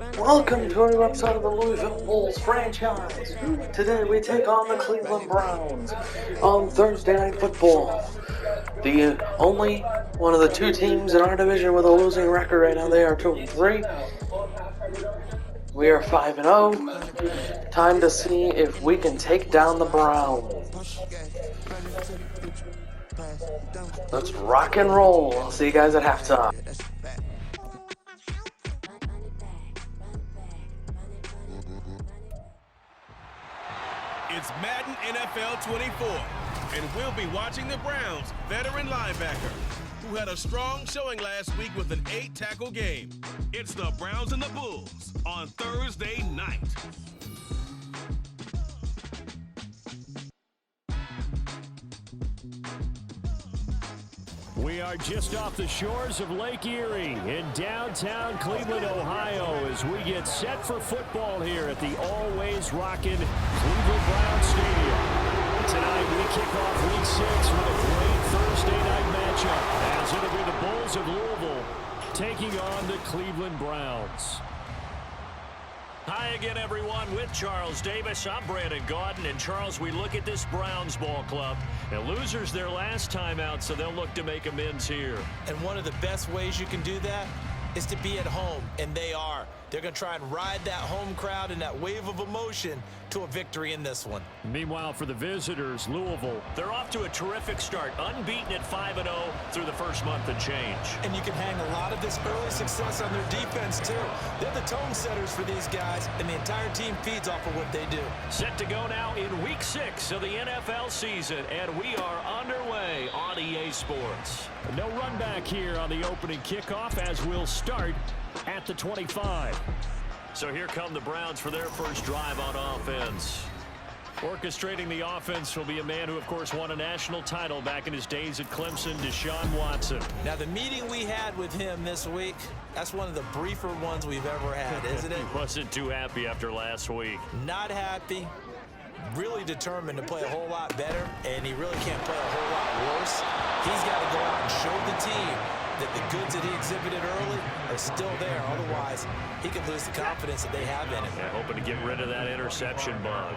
Welcome to a new episode of the Louisville Bulls franchise. Today we take on the Cleveland Browns on Thursday Night Football. The only one of the two teams in our division with a losing record right now. They are 2-3. We are 5-0. Time to see if we can take down the Browns. Let's rock and roll. I'll see you guys at halftime. It's Madden NFL 24, and we'll be watching the Browns' veteran linebacker, who had a strong showing last week with an 8-tackle game. It's the Browns and the Bulls on Thursday night. We are just off the shores of Lake Erie in downtown Cleveland, Ohio, as we get set for football here at the always rockin' Cleveland Browns Stadium. Tonight we kick off Week 6 with a great Thursday night matchup, as it'll be the Bulls of Louisville taking on the Cleveland Browns. Hi again, everyone, with Charles Davis. I'm Brandon Gaudin. And, Charles, we look at this Browns ball club. Now, losers their last time out, so they'll look to make amends here. And one of the best ways you can do that is to be at home, and they are. They're going to try and ride that home crowd and that wave of emotion to a victory in this one. Meanwhile, for the visitors, Louisville, they're off to a terrific start, unbeaten at 5-0 through the first month and change. And you can hang a lot of this early success on their defense, too. They're the tone setters for these guys, and the entire team feeds off of what they do. Set to go now in Week 6 of the NFL season, and we are underway on EA Sports. No run back here on the opening kickoff, as we'll start at the 25. So here come the Browns for their first drive on offense. Orchestrating the offense will be a man who, of course, won a national title back in his days at Clemson, Deshaun Watson. Now, the meeting we had with him this week, that's one of the briefer ones we've ever had, isn't it? He wasn't too happy after last week. Not happy. Really determined to play a whole lot better, and he really can't play a whole lot worse. He's got to go out and show the team that the goods that he exhibited early are still there. Otherwise, he could lose the confidence that they have in him. Yeah, hoping to get rid of that interception bug.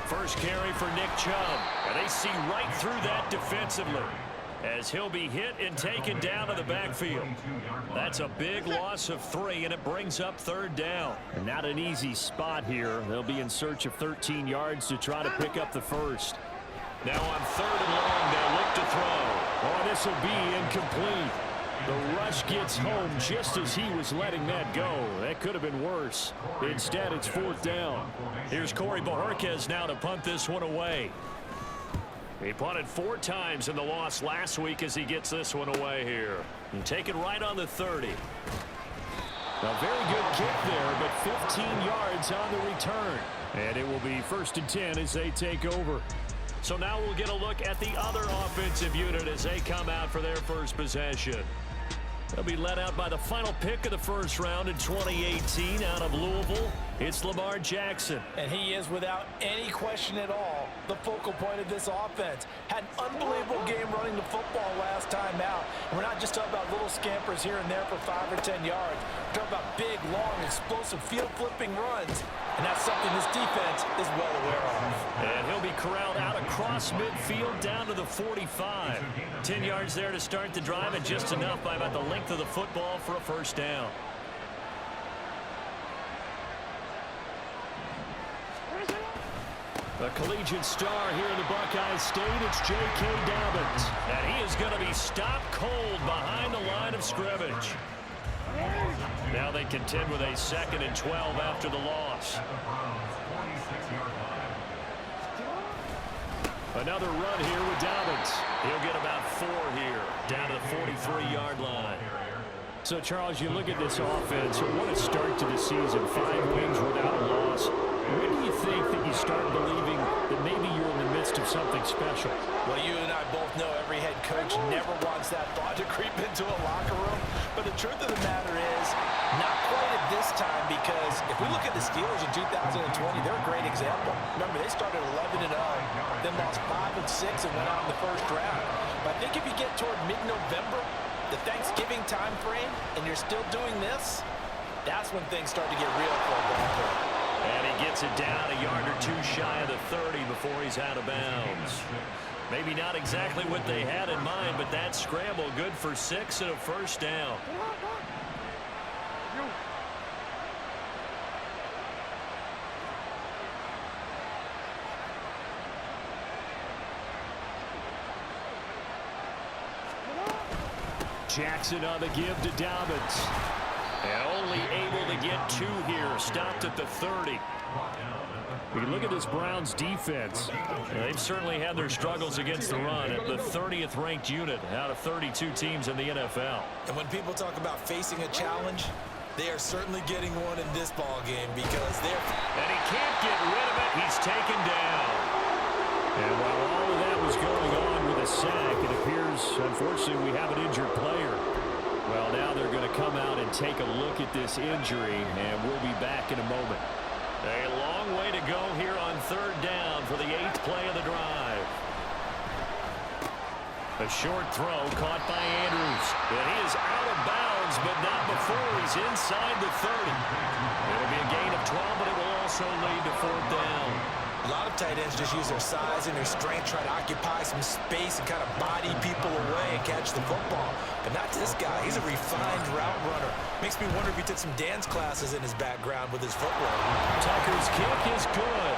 First carry for Nick Chubb. And they see right through that defensively, as he'll be hit and taken down to the backfield. That's a big loss of 3, and it brings up third down. And not an easy spot here. They'll be in search of 13 yards to try to pick up the first. Now on 3rd and long, they'll look to throw. Oh, this will be incomplete. The rush gets home just as he was letting that go. That could have been worse. Instead, it's 4th down. Here's Corey Bojorquez now to punt this one away. He punted 4 times in the loss last week as he gets this one away here. And take it right on the 30. A very good kick there, but 15 yards on the return. And it will be 1st and 10 as they take over. So now we'll get a look at the other offensive unit as they come out for their first possession. They'll be led out by the final pick of the first round in 2018 out of Louisville. It's Lamar Jackson. And he is, without any question at all, the focal point of this offense. Had an unbelievable game running the football last time out. And we're not just talking about little scampers here and there for 5 or 10 yards. We're talking about big, long, explosive, field-flipping runs. And that's something this defense is well aware of. And he'll be corralled out across midfield down to the 45. 10 yards there to start the drive, and just enough by about the length of the football for a first down. A collegiate star here in the Buckeye State, it's J.K. Dobbins. And he is going to be stopped cold behind the line of scrimmage. Now they contend with a 2nd and 12 after the loss. Another run here with Dobbins. He'll get about 4 here, down to the 43-yard line. So, Charles, you look at this offense, what a start to the season. 5 wins without a loss. When do you think that you start believing that maybe you're in the midst of something special? Well, you and I both know every head coach never wants that thought to creep into a locker room. But the truth of the matter is, not quite at this time, because if we look at the Steelers in 2020, they're a great example. Remember, they started 11-0, then lost 5-6 and went out in the first round. But I think if you get toward mid-November, the Thanksgiving time frame and you're still doing this, that's when things start to get real for a ball player. And he gets it down a yard or two shy of the 30 before he's out of bounds. Maybe not exactly what they had in mind, but that scramble good for 6 and a first down. Jackson on the give to Dobbins. And only able to get 2 here. Stopped at the 30. We look at this Browns defense. They've certainly had their struggles against the run. At the 30th ranked unit out of 32 teams in the NFL. And when people talk about facing a challenge, they are certainly getting one in this ball game because they're... And he can't get rid of it. He's taken down. And while all of that was going on with a sack, it appears, unfortunately, we have an injured player. Well, now they're going to come out and take a look at this injury, and we'll be back in a moment. A long way to go here on 3rd down for the 8th play of the drive. A short throw caught by Andrews. And he is out of bounds, but not before he's inside the 30. It'll be a gain of 12, but it will also lead to 4th down. A lot of tight ends just use their size and their strength, try to occupy some space and kind of body people away and catch the football. But not this guy. He's a refined route runner. Makes me wonder if he took some dance classes in his background with his footwork. Tucker's kick is good.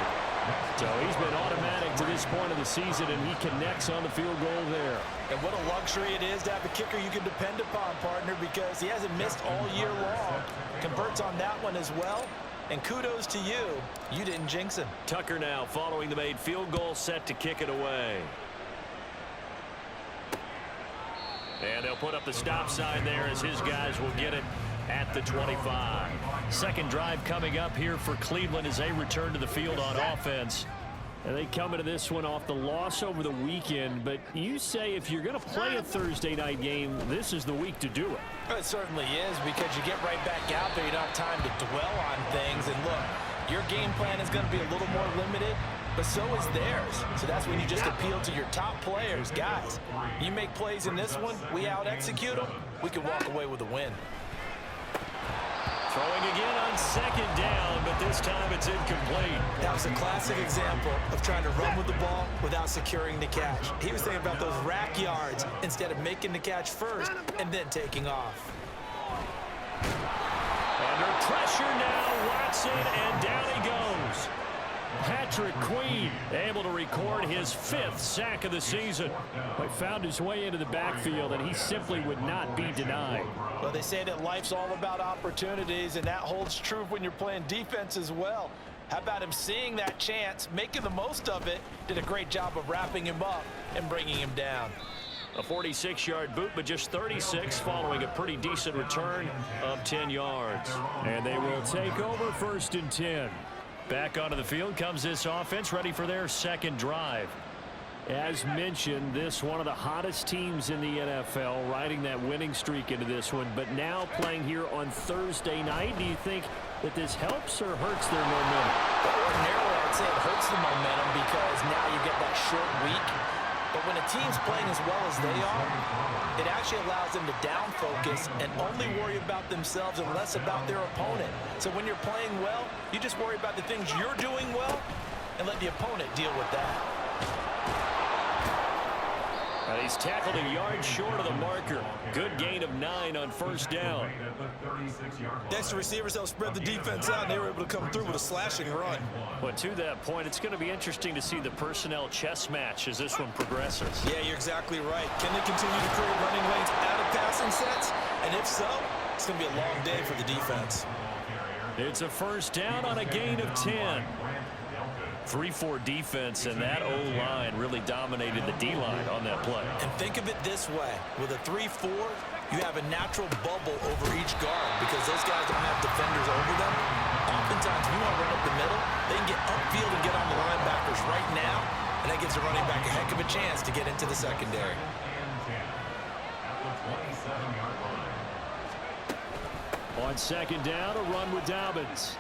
So he's been automatic to this point of the season, and he connects on the field goal there. And what a luxury it is to have a kicker you can depend upon, partner, because he hasn't missed all year long. Converts on that one as well. And kudos to you. You didn't jinx him. Tucker now following the made field goal, set to kick it away. And they'll put up the stop sign there as his guys will get it at the 25. Second drive coming up here for Cleveland as they return to the field on offense. And they come into this one off the loss over the weekend. But you say if you're going to play a Thursday night game, this is the week to do it. It certainly is, because you get right back out there. You don't have time to dwell on things. And look, your game plan is going to be a little more limited, but so is theirs. So that's when you just appeal to your top players. Guys, you make plays in this one, we out-execute them, we can walk away with a win. Throwing again on 2nd down, but this time it's incomplete. That was a classic example of trying to run with the ball without securing the catch. He was thinking about those rack yards instead of making the catch first and then taking off. Under pressure now, Watson, and down he goes. Patrick Queen able to record his 5th sack of the season. But found his way into the backfield, and he simply would not be denied. Well, they say that life's all about opportunities, and that holds true when you're playing defense as well. How about him seeing that chance, making the most of it, did a great job of wrapping him up and bringing him down. A 46-yard boot, but just 36 following a pretty decent return of 10 yards. And they will take over 1st and 10. Back onto the field comes this offense, ready for their 2nd drive. As mentioned, this one of the hottest teams in the NFL, riding that winning streak into this one, but now playing here on Thursday night. Do you think that this helps or hurts their momentum? Ordinarily, I'd say it hurts the momentum because now you get that short week. But when a team's playing as well as they are, it actually allows them to down focus and only worry about themselves and less about their opponent. So when you're playing well, you just worry about the things you're doing well and let the opponent deal with that. He's tackled a yard short of the marker. Good gain of 9 on 1st down. Next, the receivers helped spread the defense out, and they were able to come through with a slashing run. But to that point, it's going to be interesting to see the personnel chess match as this one progresses. Yeah, you're exactly right. Can they continue to create running lanes out of passing sets? And if so, it's going to be a long day for the defense. It's a 1st down on a gain of 10. 3-4 defense, and that O-line really dominated the D-line on that play. And think of it this way. With a 3-4, you have a natural bubble over each guard because those guys don't have defenders over them. Oftentimes, if you want to run up the middle, they can get upfield and get on the linebackers right now, and that gives the running back a heck of a chance to get into the secondary. On 2nd down, a run with Dobbins.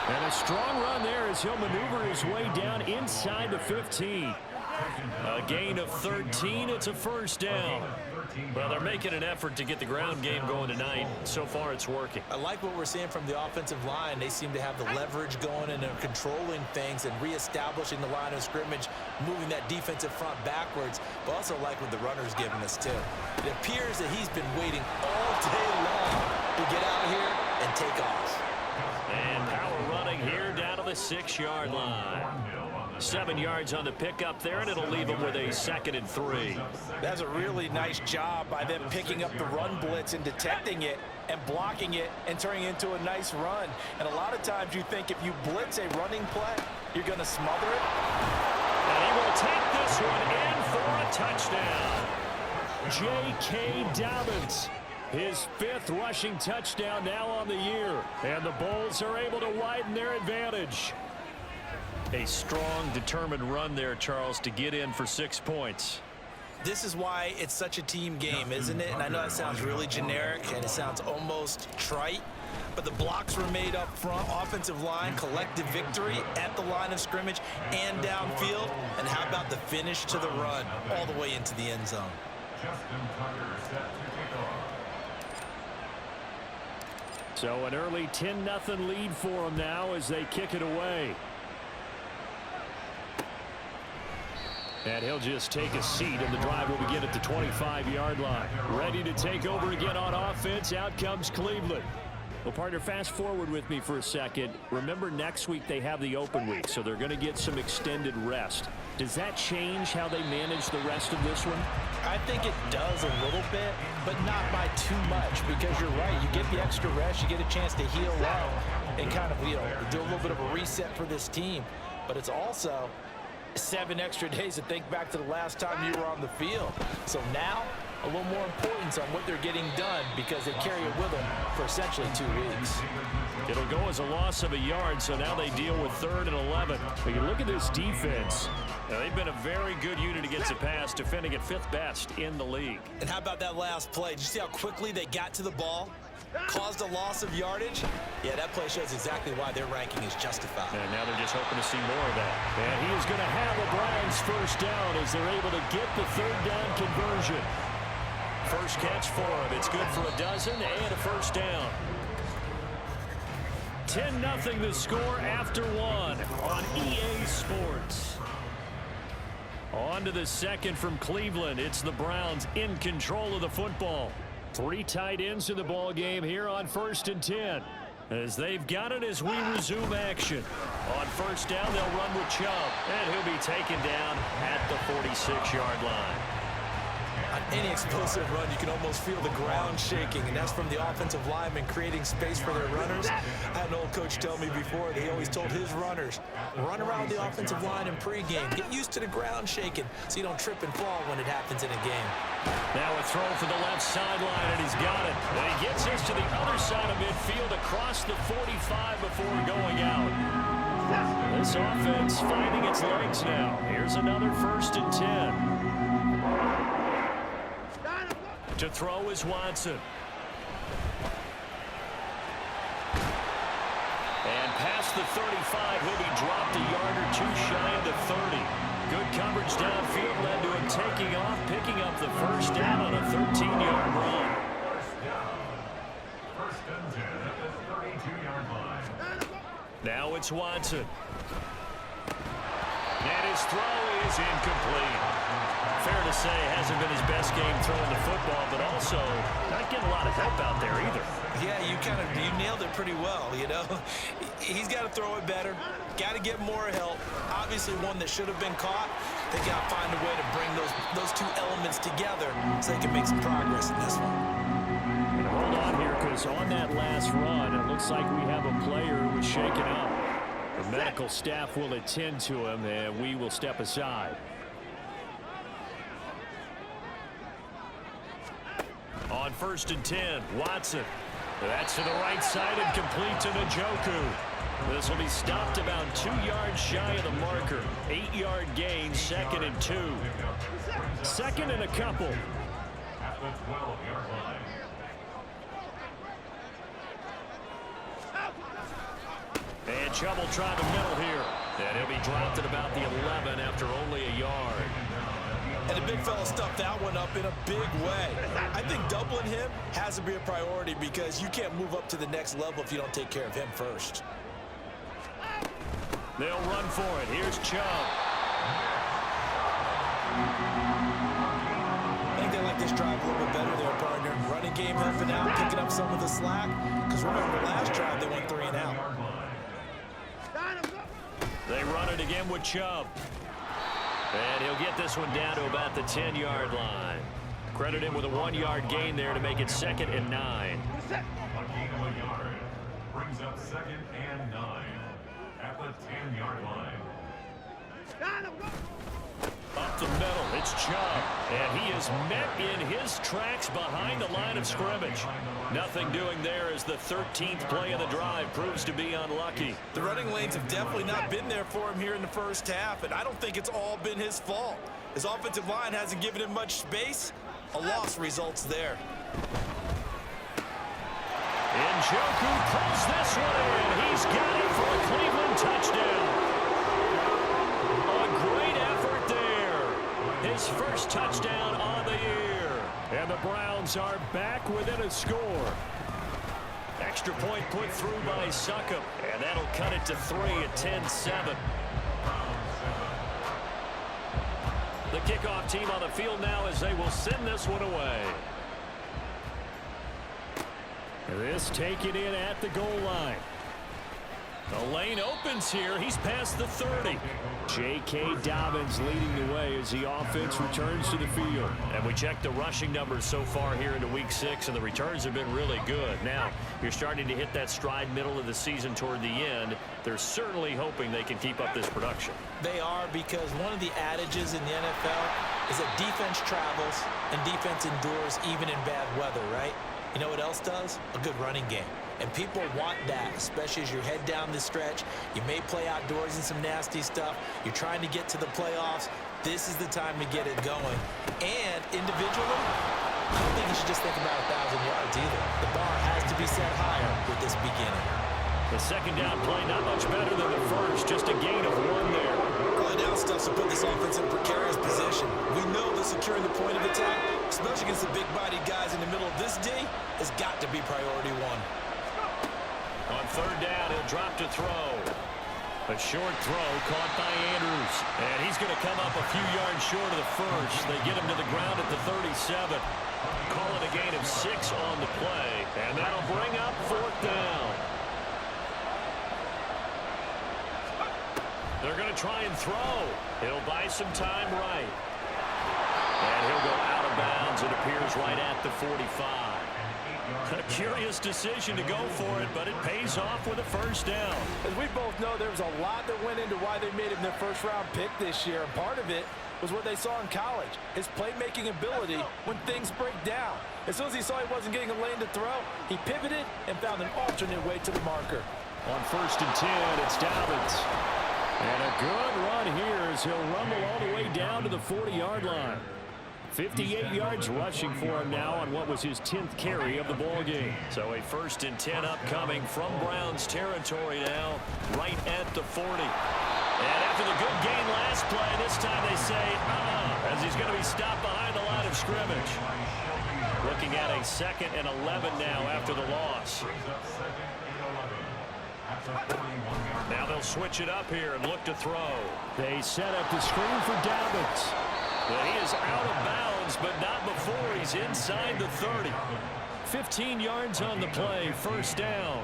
And a strong run there as he'll maneuver his way down inside the 15. A gain of 13. It's a 1st down. Well, they're making an effort to get the ground game going tonight. So far, it's working. I like what we're seeing from the offensive line. They seem to have the leverage going and they're controlling things and reestablishing the line of scrimmage, moving that defensive front backwards, but also like what the runner's giving us, too. It appears that he's been waiting all day long to get out here and take off. And power running here down to the 6-yard line. 7 yards on the pickup there, and it'll leave them with a 2nd and 3. That's a really nice job by them picking up the run blitz and detecting it and blocking it and turning it into a nice run. And a lot of times you think if you blitz a running play, you're going to smother it. And he will take this one in for a touchdown. J.K. Dobbins, his 5th rushing touchdown now on the year. And the Bulls are able to widen their advantage. A strong, determined run there, Charles, to get in for 6 points. This is why it's such a team game, isn't it? And I know that sounds really generic and it sounds almost trite, but the blocks were made up front, offensive line, collective victory at the line of scrimmage and downfield. And how about the finish to the run all the way into the end zone? So an early 10-0 lead for them now as they kick it away. And he'll just take a seat, and the drive will begin at the 25-yard line. Ready to take over again on offense. Out comes Cleveland. Well, partner, fast forward with me for a second. Remember, next week they have the open week, so they're going to get some extended rest. Does that change how they manage the rest of this one? I think it does a little bit, but not by too much, because you're right. You get the extra rest, you get a chance to heal up and kind of, do a little bit of a reset for this team. But it's also 7 extra days to think back to the last time you were on the field. So now, a little more importance on what they're getting done because they carry it with them for essentially 2 weeks. It'll go as a loss of a yard, so now they deal with 3rd and 11. But you look at this defense. Now, they've been a very good unit against the pass, defending at 5th best in the league. And how about that last play? Did you see how quickly they got to the ball? Caused a loss of yardage? Yeah, that play shows exactly why their ranking is justified. And now they're just hoping to see more of that. And he is going to have the Browns 1st down as they're able to get the 3rd down conversion. First catch for him. It's good for a dozen and a 1st down. 10-0 the score after 1 on EA Sports. On to the 2nd from Cleveland. It's the Browns in control of the football. 3 tight ends in the ball game here on 1st and 10. As they've got it as we resume action. On 1st down, they'll run with Chubb. And he'll be taken down at the 46-yard line. On any explosive run, you can almost feel the ground shaking, and that's from the offensive linemen creating space for their runners. I had an old coach tell me before that he always told his runners, run around the offensive line in pregame. Get used to the ground shaking so you don't trip and fall when it happens in a game. Now a throw for the left sideline, and he's got it. And he gets us to the other side of midfield across the 45 before going out. This offense finding its legs now. Here's another 1st and 10. To throw is Watson. And past the 35, he'll be dropped a yard or 2 shy of the 30. Good coverage downfield led to him taking off, picking up the 1st down on a 13-yard run. 1st and 10 at the 32-yard line. Now it's Watson. And his throw is incomplete. Fair to say, hasn't been his best game throwing the football, but also not getting a lot of help out there either. Yeah, you nailed it pretty well, He's got to throw it better, got to get more help. Obviously one that should have been caught. They got to find a way to bring those 2 elements together so they can make some progress in this one. And hold on here, because on that last run, it looks like we have a player who was shaken up. The medical staff will attend to him, and we will step aside. On 1st and 10, Watson. That's to the right side and complete to Njoku. This will be stopped about 2 yards shy of the marker. 8-yard gain, 2nd and 2. 2nd and a couple. At the 12-yard line. And Chubb will try the middle here. And he'll be dropped at about the 11 after only a yard. And the big fella stuffed that one up in a big way. I think doubling him has to be a priority because you can't move up to the next level if you don't take care of him first. They'll run for it. Here's Chubb. I think they like this drive a little bit better there, partner. Running game helping out, picking up some of the slack. Because remember, the last drive they went 3 and out. They run it again with Chubb. And he'll get this one down to about the 10-yard line. Credit him with a 1-yard gain there to make it 2nd and 9. A gain of a yard brings up 2nd and 9 at the 10-yard line. Up the middle, it's Chubb. And he is met in his tracks behind the line of scrimmage. Nothing doing there as the 13th play of the drive proves to be unlucky. The running lanes have definitely not been there for him here in the first half, and I don't think it's all been his fault. His offensive line hasn't given him much space. A loss results there. Njoku pulls this one in. He's got it for a Cleveland touchdown. A great effort there. His first touchdown on the year. And the Browns are back within a score. Extra point put through by Succop. And that'll cut it to 3 at 10-7. The kickoff team on the field now as they will send this one away. This taken in at the goal line. The lane opens here. He's past the 30. J.K. Dobbins leading the way as the offense returns to the field. And we checked the rushing numbers so far here into Week 6, and the returns have been really good. Now, you're starting to hit that stride middle of the season toward the end. They're certainly hoping they can keep up this production. They are, because one of the adages in the NFL is that defense travels and defense endures even in bad weather, right? You know what else does? A good running game. And people want that, especially as you head down the stretch. You may play outdoors in some nasty stuff. You're trying to get to the playoffs. This is the time to get it going. And individually, I don't think you should just think about 1,000 yards either. The bar has to be set higher with this beginning. The second down play, not much better than the first. Just a gain of 1 there. Early down stuff to put this offense in a precarious position. We know that securing the point of attack, especially against the big-bodied guys in the middle of this D, has got to be priority 1. On third down, he'll drop to throw. A short throw caught by Andrews. And he's going to come up a few yards short of the first. They get him to the ground at the 37. Call it a gain of 6 on the play. And that'll bring up 4th down. They're going to try and throw. He'll buy some time right. And he'll go out of bounds. It appears right at the 45. A curious decision to go for it, but it pays off with a first down. As we both know, there was a lot that went into why they made him their first-round pick this year. And part of it was what they saw in college, his playmaking ability when things break down. As soon as he saw he wasn't getting a lane to throw, he pivoted and found an alternate way to the marker. On 1st and 10, it's Dobbins. And a good run here as he'll rumble all the way down to the 40-yard line. 58 yards rushing for him now on what was his 10th carry of the ball game. So a 1st and 10 upcoming from Browns territory now, right at the 40. And after the good gain last play, this time they say, as he's going to be stopped behind the line of scrimmage. Looking at a 2nd and 11 now after the loss. Now they'll switch it up here and look to throw. They set up the screen for Dobbins. But he is out of bounds, but not before he's inside the 30. 15 yards on the play, 1st down.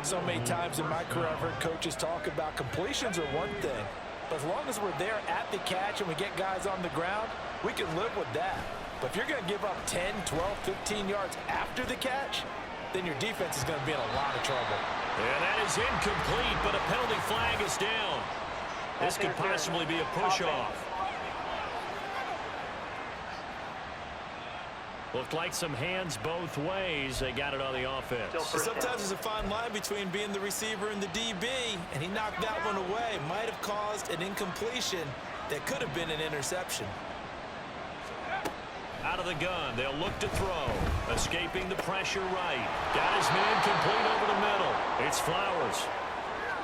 So many times in my career, I've heard coaches talk about completions are one thing. But as long as we're there at the catch and we get guys on the ground, we can live with that. But if you're going to give up 10, 12, 15 yards after the catch, then your defense is going to be in a lot of trouble. And that is incomplete, but a penalty flag is down. This could possibly be a push-off. Looked like some hands both ways. They got it on the offense. Sometimes there's a fine line between being the receiver and the DB, and he knocked that one away. Might have caused an incompletion that could have been an interception. Out of the gun, they'll look to throw. Escaping the pressure right. Got his man complete over the middle. It's Flowers.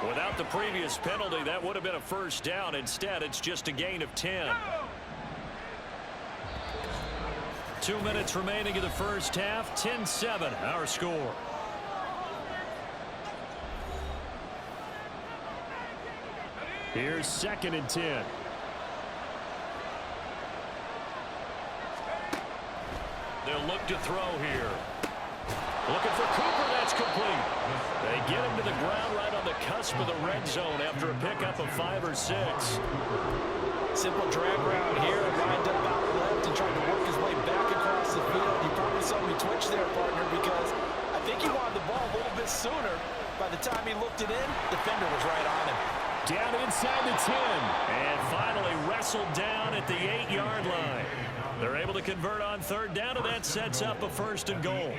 Without the previous penalty, that would have been a 1st down. Instead, it's just a gain of 10. 2 minutes remaining in the first half. 10-7, our score. Here's 2nd and 10. They'll look to throw here. Looking for Cooper. That's complete. They get him to the ground right on the cusp of the red zone after a pickup of 5 or 6. Simple drag route here. Lined up out left and trying to work his way back across the field. You probably saw me twitch there, partner, because I think he wanted the ball a little bit sooner. By the time he looked it in, the defender was right on him. Down inside the 10. And finally wrestled down at the 8-yard line. They're able to convert on 3rd down, and that sets up a 1st and goal.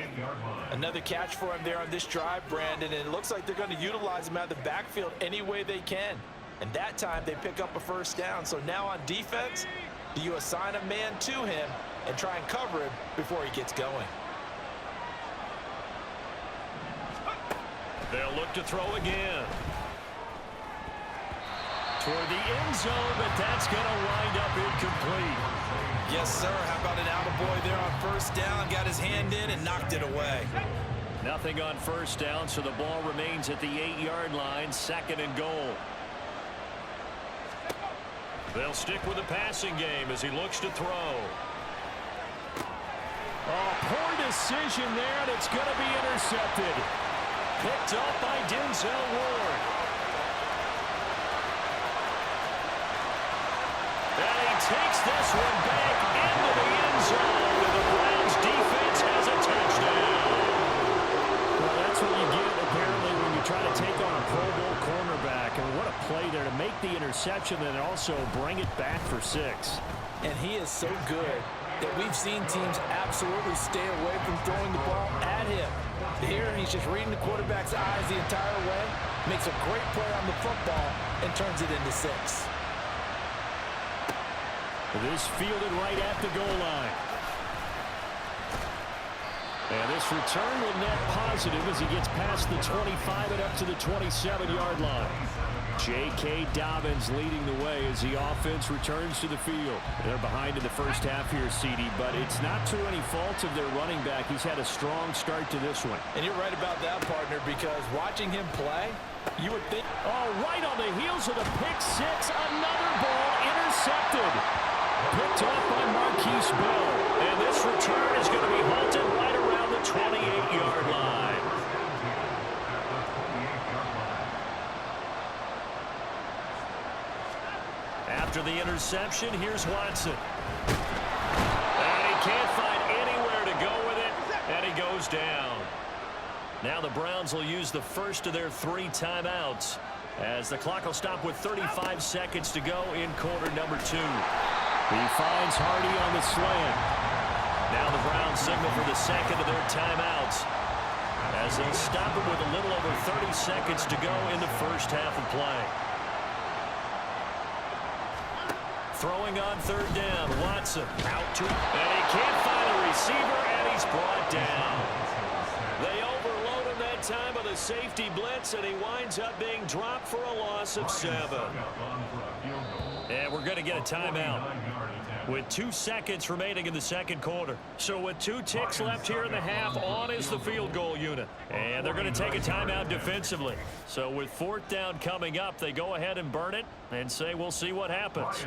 Another catch for him there on this drive, Brandon, and it looks like they're going to utilize him out of the backfield any way they can. And that time they pick up a 1st down. So now on defense, do you assign a man to him and try and cover him before he gets going? They'll look to throw again. Toward the end zone, but that's going to wind up incomplete. Yes, sir. How about an attaboy there on 1st down? Got his hand in and knocked it away. Nothing on 1st down, so the ball remains at the 8-yard line. 2nd and goal. They'll stick with the passing game as he looks to throw. Oh, poor decision there, and it's going to be intercepted. Picked up by Denzel Ward. And he takes this one back into the end zone. The Browns defense has a touchdown. Well, that's what you get, apparently, when you try to take on a Pro Bowl cornerback. And what a play there to make the interception and also bring it back for 6. And he is so good that we've seen teams absolutely stay away from throwing the ball at him. Here, he's just reading the quarterback's eyes the entire way, makes a great play on the football, and turns it into 6. This fielded right at the goal line. And this return will net positive as he gets past the 25 and up to the 27-yard line. J.K. Dobbins leading the way as the offense returns to the field. They're behind in the first half here, CD, but it's not to any fault of their running back. He's had a strong start to this one. And you're right about that, partner, because watching him play, you would think... Oh, right on the heels of the pick 6, another ball intercepted. Picked up by Marquise Bell. And this return is going to be halted right around the 28-yard line. After the interception, here's Watson. And he can't find anywhere to go with it, and he goes down. Now the Browns will use the first of their 3 timeouts as the clock will stop with 35 seconds to go in quarter number 2. He finds Hardy on the slant. Now the Browns signal for the second of their timeouts as they'll stop him with a little over 30 seconds to go in the first half of play. Throwing on 3rd down, Watson out to, and he can't find a receiver, and he's brought down. They overload him that time with a safety blitz, and he winds up being dropped for a loss of 7. And we're going to get a timeout with 2 seconds remaining in the second quarter. So with 2 ticks left here in the half, on is the field goal unit. And they're going to take a timeout defensively. So with 4th down coming up, they go ahead and burn it and say we'll see what happens.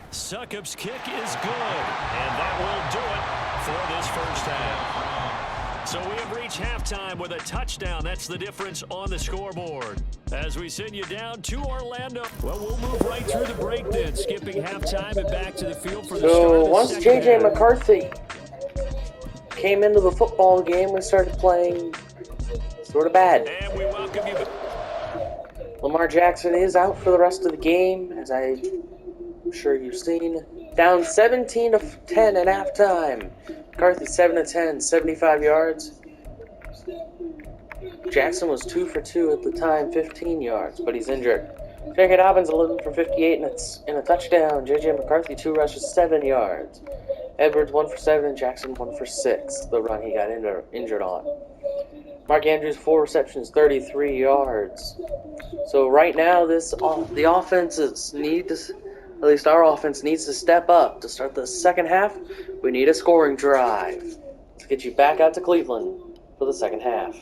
Succop's kick is good, and that will do it for this first half. So we have reached halftime with a touchdown. That's the difference on the scoreboard. As we send you down to Orlando. Well, we'll move right through the break then, skipping halftime and back to the field for the start of the once J.J. McCarthy came into the football game, we started playing sort of bad. And we welcome you. Lamar Jackson is out for the rest of the game, as I'm sure you've seen. Down 17-10 at halftime. McCarthy 7-10, 75 yards. Jackson was 2 for 2 at the time, 15 yards, but he's injured. J.K. Dobbins 11 for 58 and a touchdown. J.J. McCarthy 2 rushes, 7 yards. Edwards 1 for 7, Jackson 1 for 6. The run he got injured on. Mark Andrews, 4 receptions, 33 yards. So right now, the offenses need to, at least our offense needs to step up to start the second half. We need a scoring drive to get you back out to Cleveland for the second half.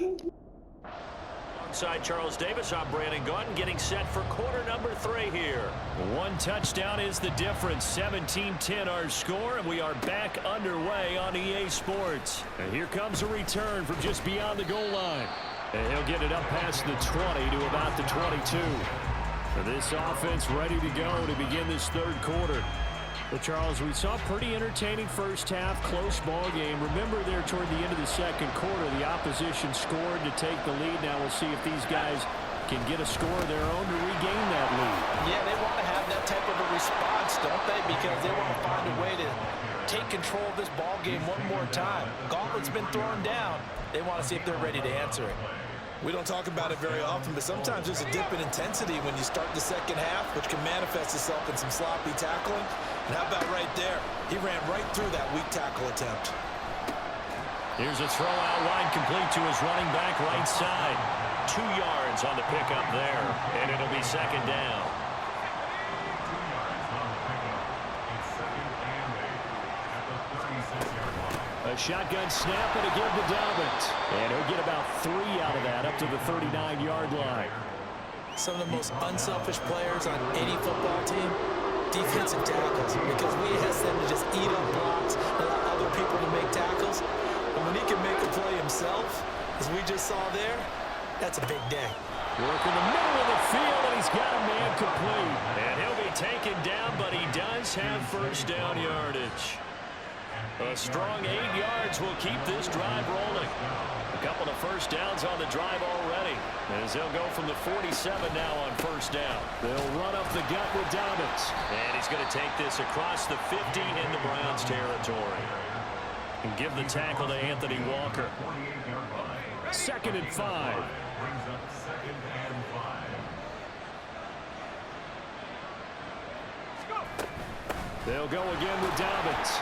Alongside Charles Davis, I'm Brandon Gauton getting set for quarter number 3 here. One touchdown is the difference. 17-10 our score, and we are back underway on EA Sports. And here comes a return from just beyond the goal line. And he'll get it up past the 20 to about the 22. For this offense ready to go to begin this third quarter. Well, Charles, we saw a pretty entertaining first half, close ball game. Remember there toward the end of the second quarter, the opposition scored to take the lead. Now we'll see if these guys can get a score of their own to regain that lead. Yeah, they want to have that type of a response, don't they? Because they want to find a way to take control of this ball game one more time. Gauntlet's been thrown down. They want to see if they're ready to answer it. We don't talk about it very often, but sometimes there's a dip in intensity when you start the second half, which can manifest itself in some sloppy tackling. And how about right there? He ran right through that weak tackle attempt. Here's a throw out wide complete to his running back right side. 2 yards on the pickup there, and it'll be second down. A shotgun snap and a give to Dobbins. And he'll get about 3 out of that up to the 39-yard line. Some of the most unselfish players on any football team, defensive tackles, because we ask them to just eat up blocks and allow other people to make tackles. And when he can make a play himself, as we just saw there, that's a big day. Work in the middle of the field, and he's got a man complete. And he'll be taken down, but he does have first down yardage. A strong 8 yards will keep this drive rolling. A couple of first downs on the drive already, as they'll go from the 47 now on first down. They'll run up the gut with Dobbins. And he's going to take this across the 50 into Browns territory. And give the tackle to Anthony Walker. 2nd and 5. They'll go again with Dobbins.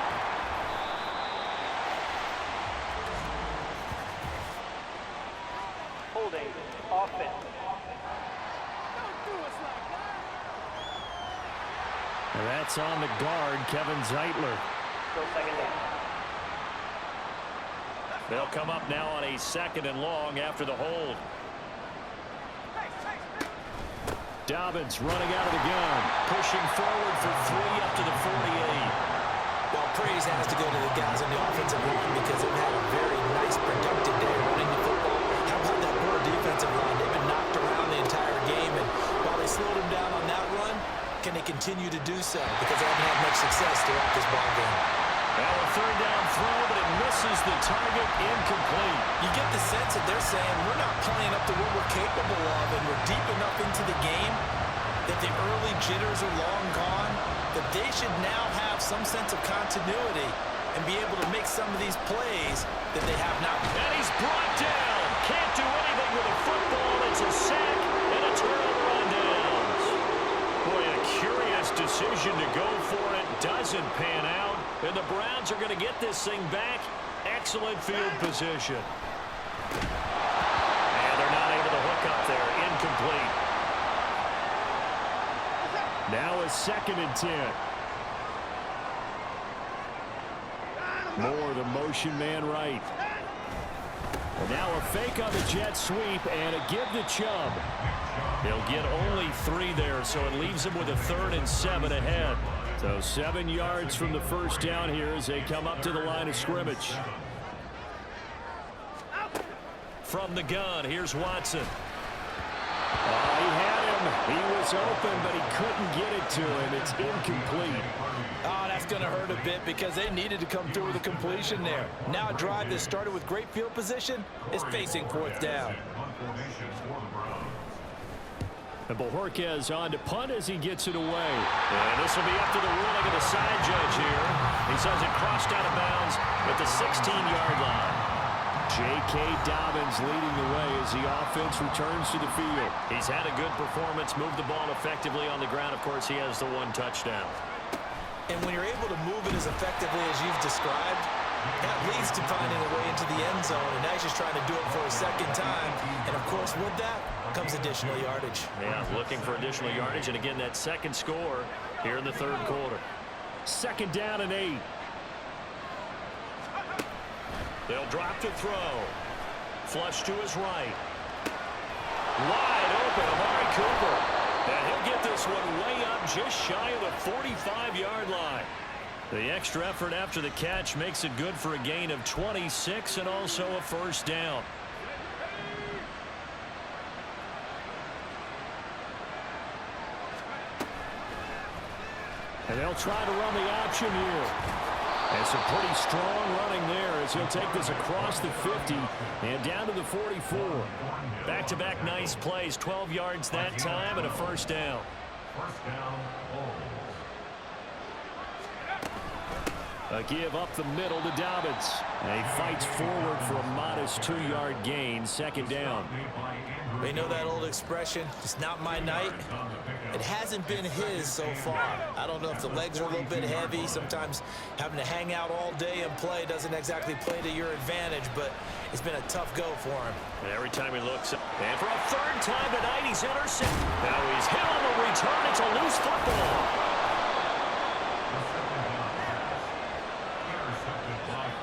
Holding offense. And that's on the guard, Kevin Zeitler. Still second down. They'll come up now on a 2nd and long after the hold. Dobbins running out of the gun, pushing forward for 3 up to the 48. Well, praise has to go to the guys on the offensive line because they've had a very nice, productive day running the football. How about that poor defensive line? They've been knocked around the entire game, and while they slowed them down on that run, can they continue to do so? Because they haven't had much success throughout this ball game. Well, a 3rd down throw, but it misses the target, incomplete. You get the sense that they're saying we're not playing up to what we're capable of, and we're deep enough into the game that the early jitters are long gone, that they should now have some sense of continuity and be able to make some of these plays that they have not. And he's brought down. Can't do anything with a football. It's a sack and a turnover on downs. Boy, a curious decision to go for it. Doesn't pan out. And the Browns are going to get this thing back. Excellent field position. And they're not able to hook up there. Incomplete. Now a 2nd and 10. Moore, the motion man right. And now a fake on the jet sweep and a give to Chubb. He'll get only 3 there, so it leaves him with a 3rd and 7 ahead. So 7 yards from the first down here as they come up to the line of scrimmage. From the gun, here's Watson. He had him. He was open, but he couldn't get it to him. It's incomplete. Oh, that's going to hurt a bit because they needed to come through with a completion there. Now a drive that started with great field position is facing 4th down. And Bojorquez on to punt as he gets it away. And this will be up to the ruling of the side judge here. He says it crossed out of bounds at the 16-yard line. J.K. Dobbins leading the way as the offense returns to the field. He's had a good performance, moved the ball effectively on the ground. Of course, he has the 1 touchdown. And when you're able to move it as effectively as you've described, That leads to finding a way into the end zone, and now he's just trying to do it for a second time. And, of course, with that comes additional yardage. Yeah, looking for additional yardage. And, again, that second score here in the third quarter. 2nd down and 8. They'll drop to throw. Flush to his right. Wide open, Amari Cooper. And he'll get this one way up just shy of the 45-yard line. The extra effort after the catch makes it good for a gain of 26 and also a first down. And they'll try to run the option here. And some pretty strong running there as he'll take this across the 50 and down to the 44. Back-to-back nice plays, 12 yards that time and a first down. First down, A give up the middle to Dobbins. And he fights forward for a modest 2-yard gain, 2nd down. They know that old expression, it's not my night. It hasn't been his so far. I don't know if the legs are a little bit heavy. Sometimes having to hang out all day and play doesn't exactly play to your advantage, but it's been a tough go for him. And every time he looks up, and for a 3rd time tonight, he's intercepted. Now he's hit on the return. It's a loose football.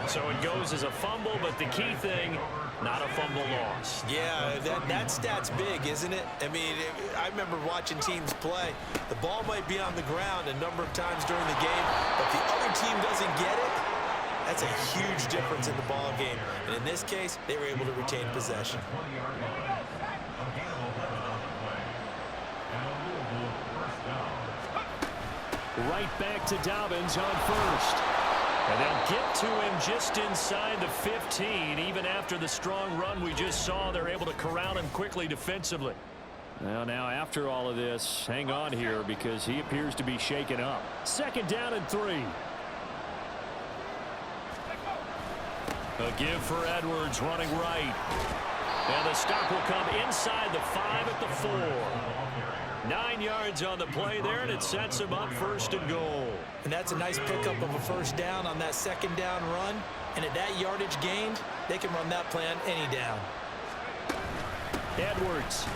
So it goes as a fumble, but the key thing, not a fumble loss. Yeah, that stat's big, isn't it? I mean, I remember watching teams play. The ball might be on the ground a number of times during the game, but the other team doesn't get it. That's a huge difference in the ball game. And in this case, they were able to retain possession. Right back to Dobbins on 1st. And they'll get to him just inside the 15. Even after the strong run we just saw, they're able to corral him quickly defensively. Well, now after all of this, hang on here because he appears to be shaken up. 2nd down and 3. A give for Edwards running right. And the stop will come inside the 5 at the 4. 9 yards on the play there, and it sets him up 1st and goal. And that's a nice pickup of a first down on that 2nd down run. And at that yardage gained, they can run that plan any down. Edwards.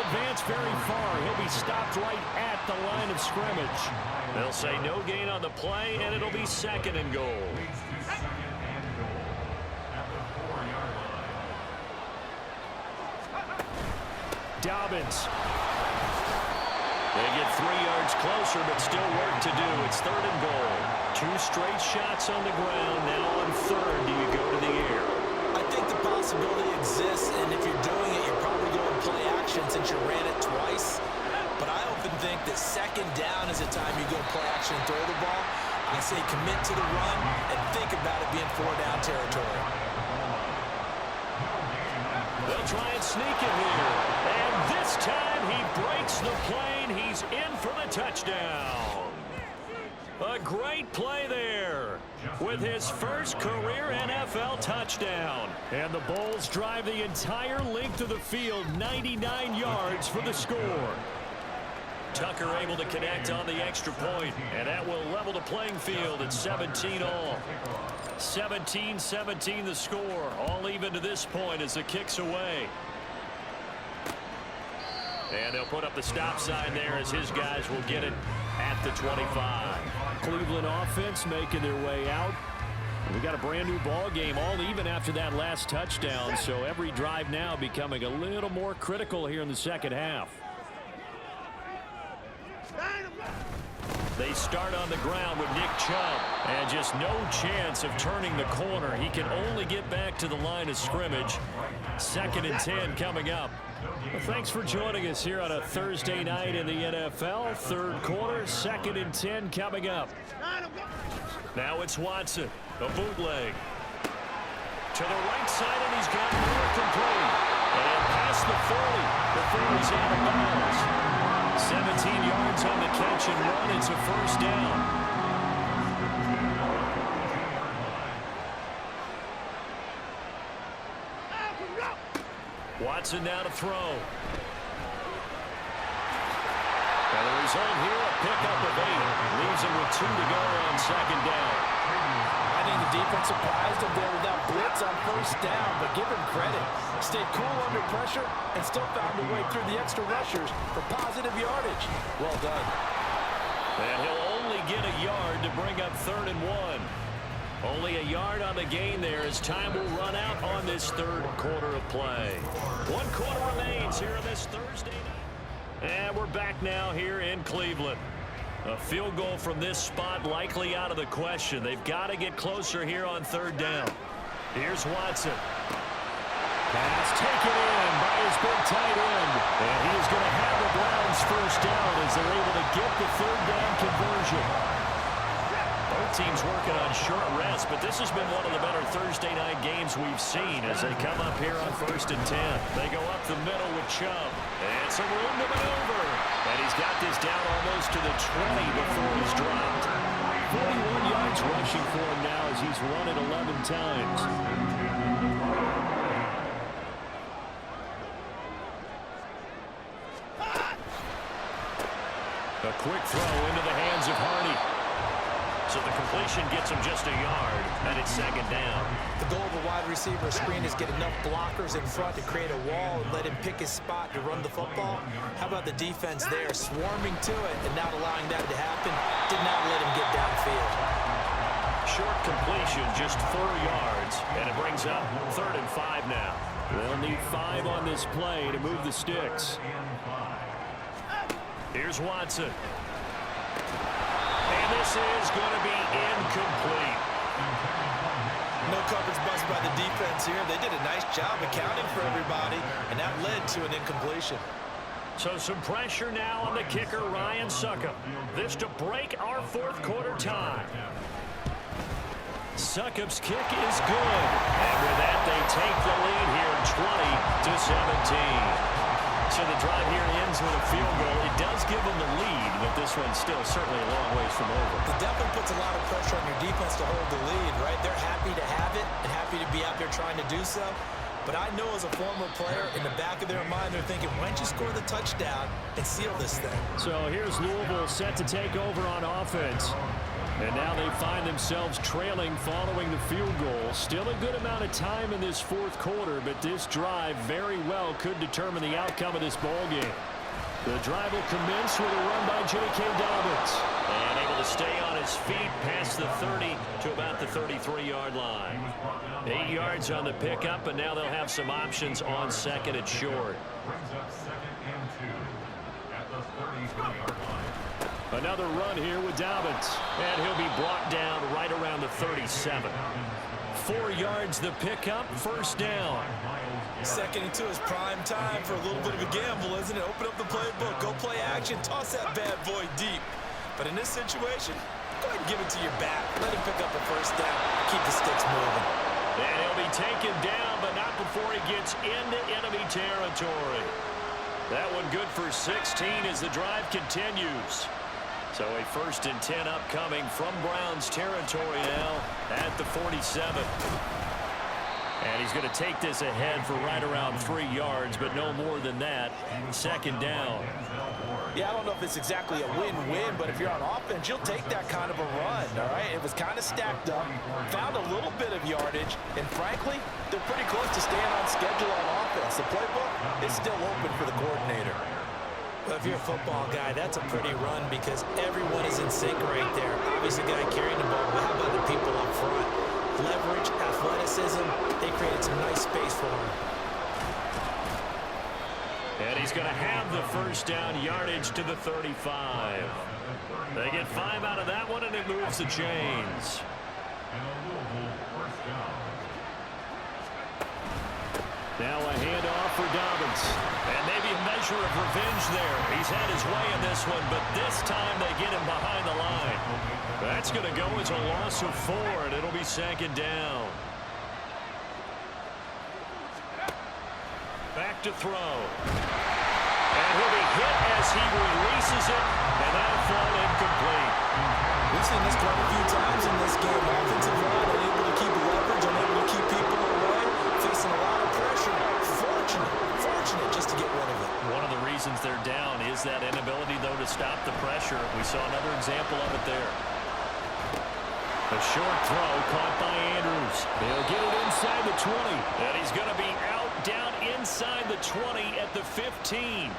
Advance very far. He'll be stopped right at the line of scrimmage. They'll say no gain on the play, and it'll be 2nd and goal. Dobbins. They get 3 yards closer, but still work to do. It's 3rd and goal. 2 straight shots on the ground. Now on 3rd, do you go to the air? I think the possibility exists, and if you're doing it, you're probably going play action since you ran it twice. But I often think that 2nd down is the time you go play action and throw the ball. I say commit to the run and think about it being 4-down territory. They'll try and sneak it here. And this time he breaks the plane. He's in for the touchdown. A great play there with his first career NFL touchdown. And the Bulls drive the entire length of the field, 99 yards for the score. Tucker able to connect on the extra point, and that will level the playing field at 17 all. 17-17 the score, all even to this point as the kick's away. And they'll put up the stop sign there as his guys will get it at the 25. Cleveland offense making their way out. We got a brand new ball game, all even after that last touchdown, so every drive now becoming a little more critical here in the second half. They start on the ground with Nick Chubb, and just no chance of turning the corner. He can only get back to the line of scrimmage. 2nd and 10 coming up. Well, thanks for joining us here on a Thursday night in the NFL. 3rd quarter, 2nd and 10 coming up. Now it's Watson, a bootleg. To the right side, and he's got more complete. And past the 40 before he's out of bounds. 17 yards on the catch and run. It's a 1st down. Watson now to throw. And the result here, a pickup of 8. Leaves him with 2 to go on 2nd down. I think the defense surprised him there with that blitz on 1st down, but give him credit. Stayed cool under pressure and still found a way through the extra rushers for positive yardage. Well done. And he'll only get a yard to bring up 3rd and 1. Only a yard on the gain there as time will run out on this 3rd quarter of play. 1 quarter remains here on this Thursday night. And we're back now here in Cleveland. A field goal from this spot likely out of the question. They've got to get closer here on 3rd down. Here's Watson. Pass taken in by his big tight end. And he is going to have the Browns 1st down as they're able to get the 3rd down conversion. Both teams working on short rest, but this has been one of the better Thursday night games we've seen as they come up here on 1st and 10. They go up the middle with Chubb. And some room to maneuver. And he's got this down almost to the 20 before he's dropped. 41 yards rushing for him now as he's run it 11 times. A quick throw into the hands of Hardy. So the completion gets him just a yard, and it's 2nd down. The goal of a wide receiver screen is get enough blockers in front to create a wall and let him pick his spot to run the football. How about the defense there, swarming to it and not allowing that to happen? Did not let him get downfield. Short completion, just 4 yards, and it brings up 3rd and 5 now. They'll need 5 on this play to move the sticks. Here's Watson. And this is going to be incomplete. No coverage bust by the defense here. They did a nice job accounting for everybody, and that led to an incompletion. So some pressure now on the kicker, Ryan Succop. This to break our 4th quarter tie. Succop's kick is good. And with that, they take the lead here 20-17. So the drive here ends with a field goal. It does give them the lead, but this one's still certainly a long ways from over. It definitely puts a lot of pressure on your defense to hold the lead, right? They're happy to have it and happy to be out there trying to do so. But I know as a former player, in the back of their mind, they're thinking, why don't you score the touchdown and seal this thing? So here's Louisville set to take over on offense. And now they find themselves trailing following the field goal. Still a good amount of time in this 4th quarter, but this drive very well could determine the outcome of this ball game. The drive will commence with a run by J.K. Dobbins. And able to stay on his feet past the 30 to about the 33-yard line. 8 yards on the pickup, and now they'll have some options on 2nd and short. Brings up 2nd and 2 at the 33-yard line. Another run here with Dobbins. And he'll be brought down right around the 37. 4 yards the pickup, 1st down. 2nd and 2 is prime time for a little bit of a gamble, isn't it? Open up the playbook, go play action, toss that bad boy deep. But in this situation, go ahead and give it to your back. Let him pick up a 1st down, keep the sticks moving. And he'll be taken down, but not before he gets into enemy territory. That one good for 16 as the drive continues. So a 1st and 10 upcoming from Browns territory now at the 47. And he's going to take this ahead for right around 3 yards, but no more than that. 2nd down. Yeah, I don't know if it's exactly a win-win, but if you're on offense, you'll take that kind of a run, all right? It was kind of stacked up, found a little bit of yardage, and frankly, they're pretty close to staying on schedule on offense. The playbook is still open for the coordinator. Well, if you're a football guy, that's a pretty run because everyone is in sync right there. Obviously, the guy carrying the ball, but how about the people up front? leverage, athleticism. They created some nice space for him. And he's going to have the first down, yardage to the 35. They get 5 out of that one, and it moves the chains. Now a handoff for Dobbins. And maybe a measure of revenge there. He's had his way in this one, but this time they get him behind the line. That's going to go as a loss of 4, and it'll be 2nd down. Back to throw. And he'll be hit as he releases it, and that'll fall incomplete. We've seen this quite a few times in this game. Offensive line unable to keep leverage, unable to keep people away, facing a lot of pressure. Fortunate just to get rid of it. One of the reasons they're down is that inability, though, to stop the pressure. We saw another example of it there. A short throw caught by Andrews. He'll get it inside the 20. And he's going to be out down inside the 20 at the 15.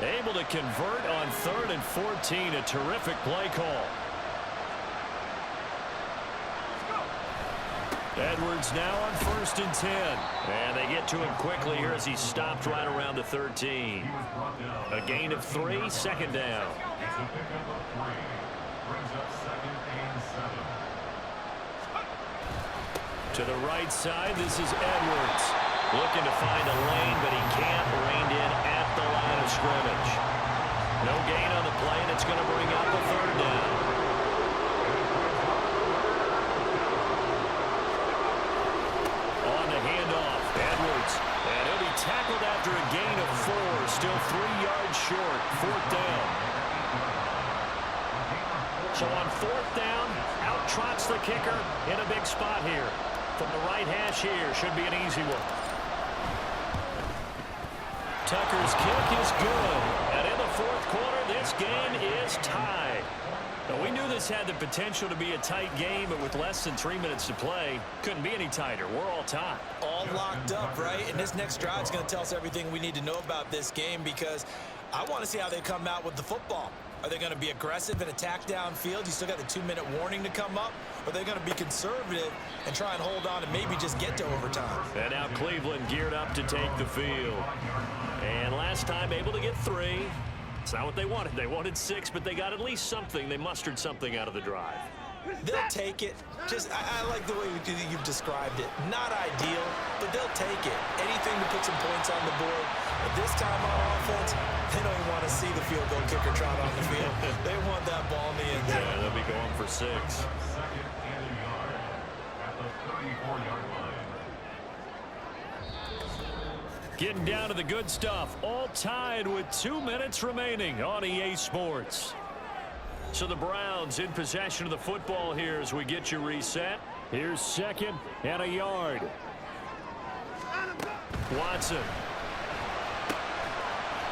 Able to convert on 3rd and 14. A terrific play call. Edwards now on 1st and 10. And they get to him quickly here as he's stopped right around the 13. A gain of 3, 2nd down. It's a pickup of 3. Brings up 2nd and 7. To the right side, this is Edwards. Looking to find a lane, but he can't. Reined in at the line of scrimmage. No gain on the play, and it's going to bring up a 3rd down. On the handoff, Edwards. And he'll be tackled after a gain of 4. Still 3 yards short. 4th down. So on 4th down, out trots the kicker in a big spot here. From the right hash here, should be an easy one. Tucker's kick is good. And in the 4th quarter, this game is tied. Now, we knew this had the potential to be a tight game, but with less than 3 minutes to play, couldn't be any tighter. We're all tied. All locked up, right? And this next drive is going to tell us everything we need to know about this game, because I want to see how they come out with the football. Are they going to be aggressive and attack downfield? You still got the 2-minute warning to come up. Or are they going to be conservative and try and hold on and maybe just get to overtime? And now Cleveland geared up to take the field. And last time able to get 3. It's not what they wanted. They wanted 6, but they got at least something. They mustered something out of the drive. They'll take it. I like the way you've described it. Not ideal, but they'll take it. Anything to put some points on the board. But this time on offense, they don't even want to see the field goal kicker trot on the field. They want that ball in the end zone. Yeah, they'll be going for 6. 2nd and a yard at the 34-yard line. Getting down to the good stuff. All tied with 2 minutes remaining on EA Sports. So the Browns in possession of the football here as we get you reset. Here's 2nd and a yard. Watson.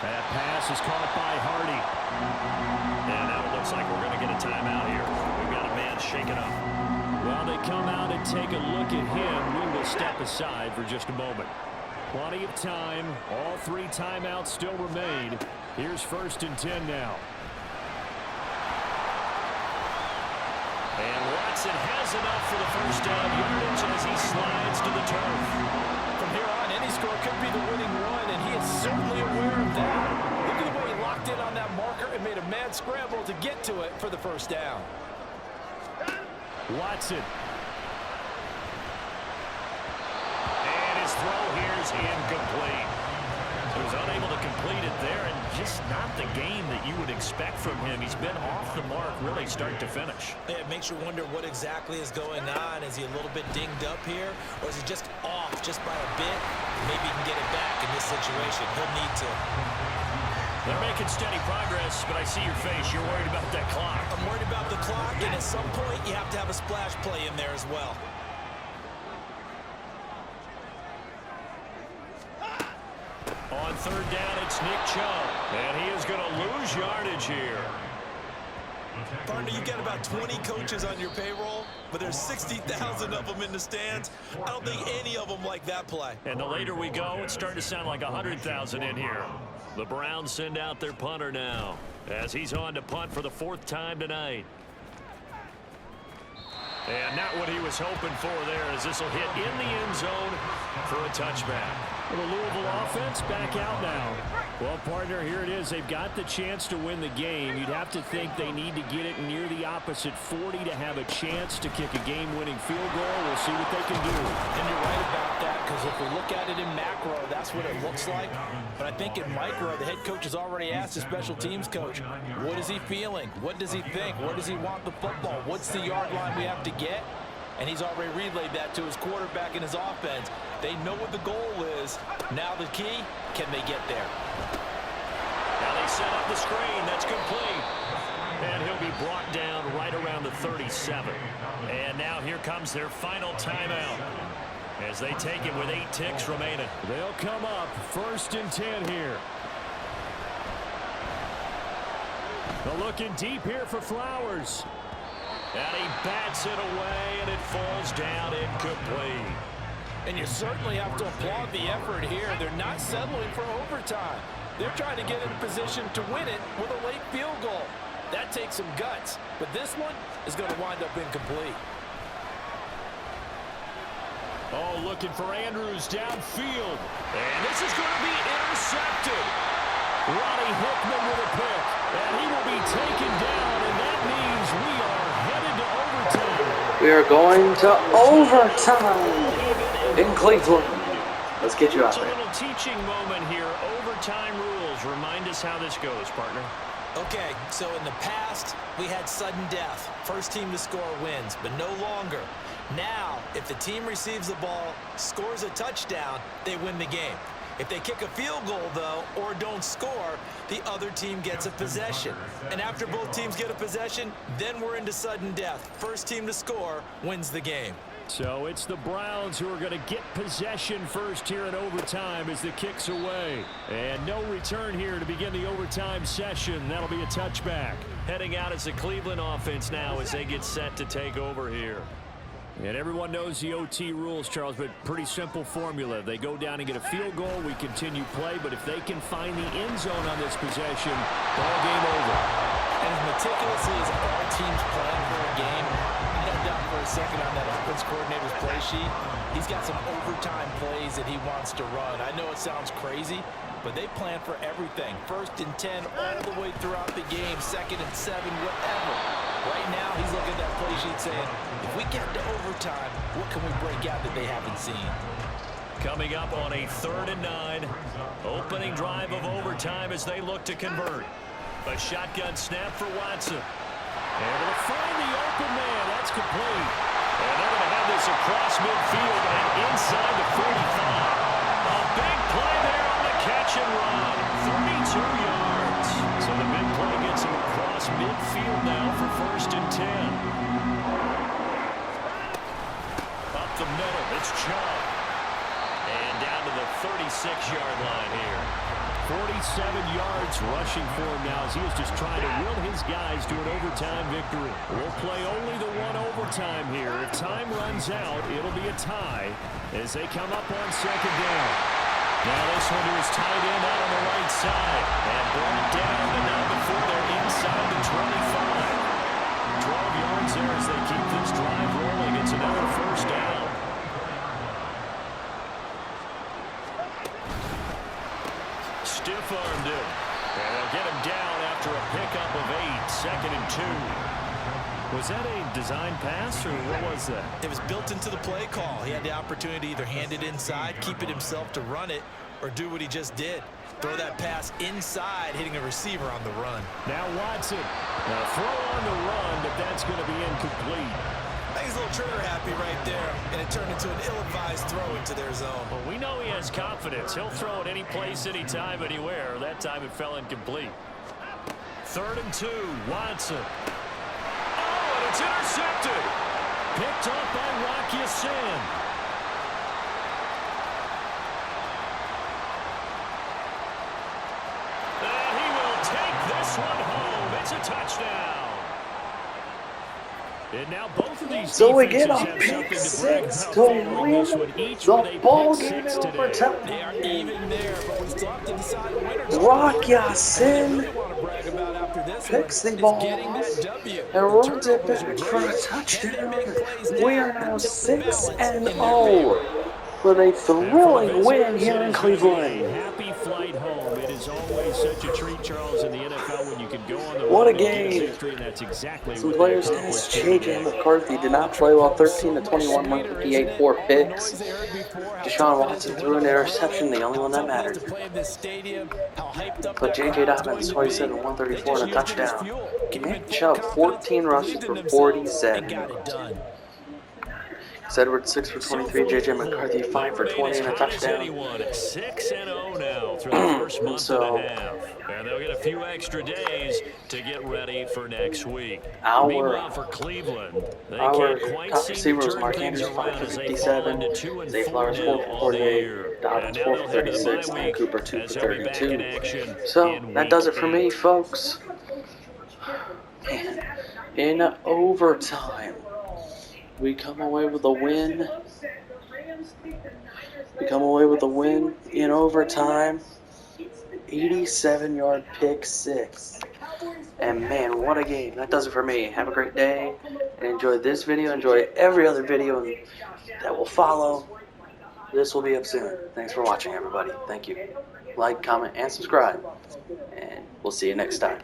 That pass is caught by Hardy. And now it looks like we're going to get a timeout here. We've got a man shaken up. While they come out and take a look at him, we will step aside for just a moment. Plenty of time. All 3 timeouts still remain. Here's 1st and 10 now. And Watson has enough for the first down yardage as he slides to the turf. From here on, any score could be the winning one, and he is certainly aware of that. Look at the way he locked in on that marker and made a mad scramble to get to it for the first down. Watson. And his throw here is incomplete. He was unable to complete it there, and just not the game that you would expect from him. He's been off the mark really start to finish. Yeah, it makes you wonder what exactly is going on. Is he a little bit dinged up here, or is he just off just by a bit? Maybe he can get it back in this situation. He'll need to. They're making steady progress, but I see your face. You're worried about that clock. I'm worried about the clock, and at some point you have to have a splash play in there as well. On 3rd down, it's Nick Chubb, and he is going to lose yardage here. Partner, you got about 20 coaches on your payroll, but there's 60,000 of them in the stands. I don't think any of them like that play. And the later we go, it's starting to sound like 100,000 in here. The Browns send out their punter now, as he's on to punt for the 4th time tonight. And not what he was hoping for there, as this will hit in the end zone for a touchback. The Louisville offense back out now. Well, partner, here it is. They've got the chance to win the game. You'd have to think they need to get it near the opposite 40 to have a chance to kick a game-winning field goal. We'll see what they can do. And you're right about that, because if we look at it in macro, that's what it looks like. But I think in micro, the head coach has already asked the special teams coach, what is he feeling? What does he think? Where does he want the football? What's the yard line we have to get? And he's already relayed that to his quarterback and his offense. They know what the goal is. Now the key, can they get there? Now they set up the screen. That's complete. And he'll be brought down right around the 37. And now here comes their final timeout as they take it with 8 ticks remaining. They'll come up 1st and 10 here. They're looking deep here for Flowers. And he bats it away, and it falls down incomplete. And you certainly have to applaud the effort here. They're not settling for overtime. They're trying to get in a position to win it with a late field goal. That takes some guts. But this one is going to wind up incomplete. Oh, looking for Andrews downfield. And this is going to be intercepted. Ronnie Hickman with a pick. And he will be taken down, and that means we are headed to overtime. We are going to overtime in Cleveland. Let's get you out It's a there. little teaching moment here. Overtime rules. Remind us how this goes, partner. Okay, so in the past, we had sudden death. First team to score wins, but no longer. Now, if the team receives the ball, scores a touchdown, they win the game. If they kick a field goal, though, or don't score, the other team gets a possession. And after both teams get a possession, then we're into sudden death. First team to score wins the game. So it's the Browns who are going to get possession first here in overtime as the kick's away. And no return here to begin the overtime session. That'll be a touchback. Heading out as the Cleveland offense now as they get set to take over here. And everyone knows the OT rules, Charles, but pretty simple formula. They go down and get a field goal, we continue play, but if they can find the end zone on this possession, ball game over. And as meticulously as all teams plan for a game, I had down for a second on that offense coordinator's play sheet. He's got some overtime plays that he wants to run. I know it sounds crazy, but they plan for everything. 1st and 10 all the way throughout the game, 2nd and 7, whatever. Right now, he's looking at that play sheet saying, if we get to overtime, what can we break out that they haven't seen? Coming up on a 3rd and 9. Opening drive of overtime as they look to convert. A shotgun snap for Watson. Able to find the open man. That's complete. And they're going to have this across midfield and inside the 45. A big play there on the catch and run. 32 yards. So the big play gets him across midfield now for 1st and 10. Up the middle, it's Chubb. And down to the 36-yard line here. 47 yards rushing for him now as he is just trying to will his guys to an overtime victory. We'll play only the one overtime here. If time runs out, it'll be a tie as they come up on 2nd down. Now this one to his tight end out on the right side. And brought down, but not before they're inside the 25. 12 yards there as they keep this drive rolling. It's another 1st down. Stiff-armed him. And they'll get him down after a pickup of 8. 2nd and 2. Was that a design pass, or what was that? It was built into the play call. He had the opportunity to either hand it inside, keep it himself to run it, or do what he just did. Throw that pass inside, hitting a receiver on the run. Now Watson. Now throw on the run, but that's going to be incomplete. I think he's a little trigger happy right there, and it turned into an ill-advised throw into their zone. Well, we know he has confidence. He'll throw it any place, anytime, anywhere. That time it fell incomplete. 3rd and 2, Watson. Oh, and it's intercepted. Picked up by wk6. And he will take this one home. It's a touchdown. And now both of these So we get a defenses pick have 6 something to brag win about following this one. Each with the a ball pick game in 6 today. overtime. They are even there, but we still have to decide a winner. wk6. What do you want to brag about after this picks the is ball getting that off W. and The runs it turnovers are back for a great. Can they touchdown. make plays We now are now to balance in their 6-0 with a And for the thrilling win visitors, here it in is going to be a Cleveland. happy flight home. It is always such a treat, Charles, in the NFL when you can go on the What road a and get a game. victory, and that's exactly Some what they players' stats. accomplished here J.J. today. McCarthy did not play well. 13 to 21, 158, 4 picks. Deshaun Watson threw an interception, the only one that mattered. But J.J. Dobbins, 27, 134, and a touchdown. Nick Chubb, 14 rushes for 47 yards. Edwards, 6 for 23. J.J. McCarthy, 5 for 20 and a touchdown. 6-0 now through the first month and a half. And they'll get a few extra days to get ready for next week. Meanwhile, for Cleveland, they can't quite top seem receiver to was turn Mark things Andrews, 5 around for as they fall 57. into 2 and Zay 4 Flowers, 4 now for on the 48. year. Dobbins, And 4 now for they'll head to the 36. bye And week Cooper, 2 for as they'll be back in 32. action So, in that does it week for me, 8. folks. Man, in overtime, we come away with a win. We come away with a win in overtime. 87-yard pick six. And man, what a game. That does it for me. Have a great day. And enjoy this video. Enjoy every other video that will follow. This will be up soon. Thanks for watching, everybody. Thank you. Like, comment, and subscribe. And we'll see you next time.